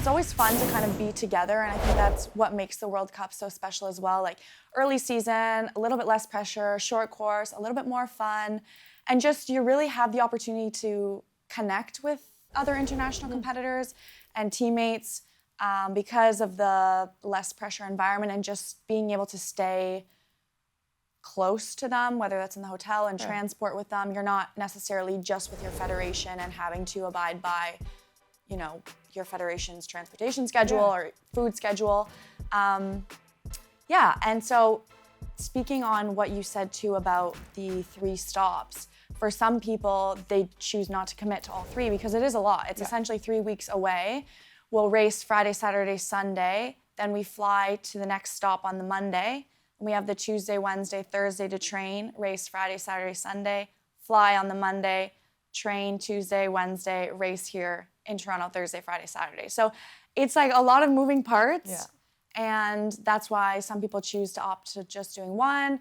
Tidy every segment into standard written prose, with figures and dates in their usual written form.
it's always fun to kind of be together, and I think that's what makes the World Cup so special as well. Like early season, a little bit less pressure, short course, a little bit more fun, and just you really have the opportunity to connect with other international competitors and teammates because of the less pressure environment, and just being able to stay close to them, whether that's in the hotel and transport with them. You're not necessarily just with your federation and having to abide by, you know, your federation's transportation schedule or food schedule. And so speaking on what you said too about the 3 stops, for some people, they choose not to commit to all 3 because it is a lot. It's essentially 3 weeks away. We'll race Friday, Saturday, Sunday. Then we fly to the next stop on the Monday. We have the Tuesday, Wednesday, Thursday to train, race Friday, Saturday, Sunday, fly on the Monday, train Tuesday, Wednesday, race here in Toronto, Thursday, Friday, Saturday. So it's like a lot of moving parts. And that's why some people choose to opt to just doing 1.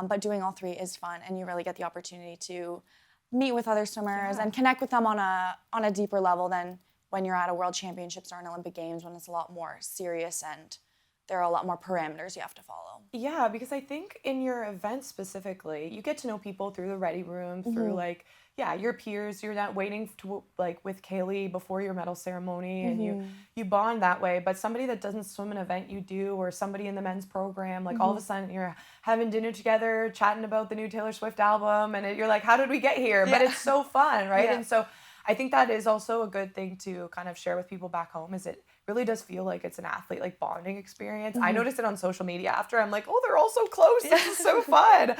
But doing all 3 is fun, and you really get the opportunity to meet with other swimmers and connect with them on a deeper level than when you're at a World Championships or an Olympic Games, when it's a lot more serious and there are a lot more parameters you have to follow. Yeah, because I think in your event specifically, you get to know people through the ready room, through like, your peers. You're not waiting to like with Kylie before your medal ceremony, and you bond that way. But somebody that doesn't swim an event you do, or somebody in the men's program, like all of a sudden you're having dinner together, chatting about the new Taylor Swift album, and you're like, how did we get here? But it's so fun, right? And so I think that is also a good thing to kind of share with people back home, is it really does feel like it's an athlete like bonding experience. I noticed it on social media after. I'm like, oh, they're all so close. This is so fun.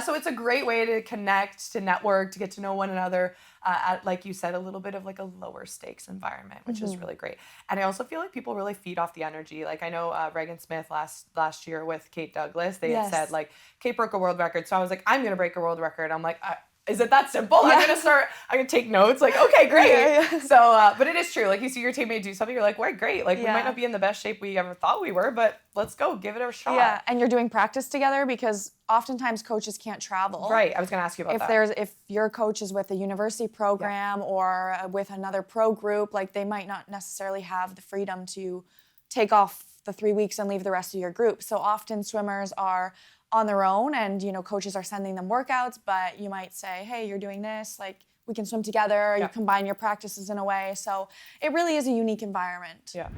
So it's a great way to connect, to network, to get to know one another at, like you said, a little bit of like a lower stakes environment, which is really great. And I also feel like people really feed off the energy. Like I know Regan Smith last year with Kate Douglas, they had said like, Kate broke a world record. So I was like, I'm going to break a world record. I'm like, is it that simple? I'm going to take notes. Like, okay, great. So, but it is true. Like you see your teammate do something, you're like, well, great. Like we might not be in the best shape we ever thought we were, but let's go, give it a shot. Yeah, and you're doing practice together because oftentimes coaches can't travel. Right, I was going to ask you about that. If your coach is with a university program or with another pro group, like they might not necessarily have the freedom to take off the 3 weeks and leave the rest of your group. So often swimmers are on their own, and coaches are sending them workouts, but you might say, hey, you're doing this, like we can swim together, you combine your practices in a way. So it really is a unique environment. Yeah.